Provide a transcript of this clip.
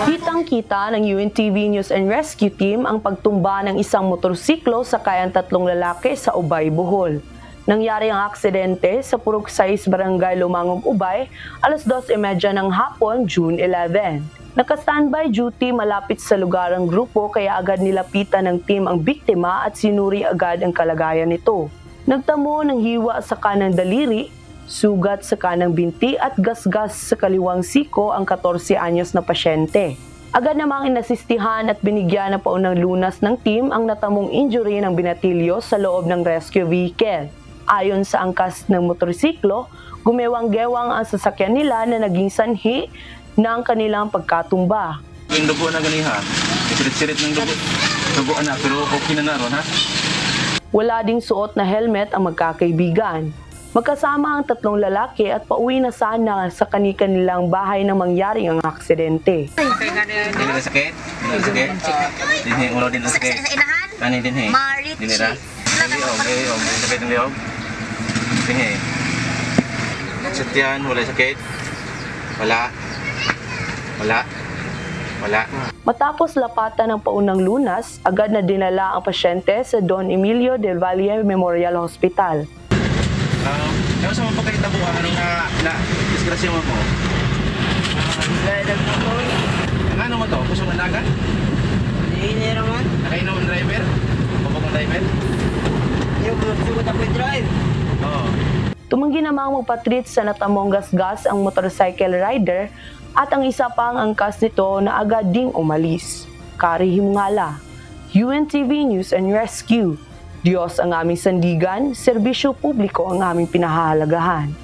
Kitang-kita ng UNTV News and Rescue Team ang pagtumba ng isang motorsiklo sakay ang 3 lalaki sa Ubay, Bohol. Nangyari ang aksidente sa Purok 6 Barangay Lumangog, Ubay, alas 2:30 ng hapon, June 11. Naka-standby duty malapit sa lugar ang grupo kaya agad nilapitan ng team ang biktima at sinuri agad ang kalagayan nito. Nagtamo ng hiwa sa kanang daliri, sugat sa kanang binti at gasgas sa kaliwang siko ang 14 anyos na pasyente. Agad namang inasistihan at binigyan ng paunang lunas ng team ang natamong injury ng binatilyo sa loob ng rescue vehicle. Ayon sa angkas ng motorsiklo, gumewang-gewang ang sasakyan nila na naging sanhi ng kanilang pagkatumba. Yung dugo na ganiha, sirit-sirit ng dugo. Dugo na, pero okay na naroon ha? Wala ding suot na helmet ang magkakaibigan. Magkasama ang 3 lalaki at pauwi na sana sa kanilang bahay nang mangyari ang aksidente. Dili na sakit? Dili na sakit? Dili ulo din na sakit? Kani din he? Dili na? Dili o, sakit ng liyog? Dili. Saktihan, wala sakit? Wala? Wala? Wala? Matapos lapatan ng paunang lunas, agad na dinala ang pasyente sa Don Emilio del Valle Memorial Hospital. Ano sa mga pagkakitabuan na disgrasya mo? Ano mo to? Gusto mo nagan? Hindi naman. Nakainom ang driver? Pabog ang driver? Yung sugot ako drive. Oo. Tumanggi namang magpatreat sa natamong gasgas ang motorcycle rider at ang isa pang angkas nito na agad ding umalis. Kari Himngala, UNTV News and Rescue. Diyos ang aming sandigan, serbisyo publiko ang aming pinahahalagahan.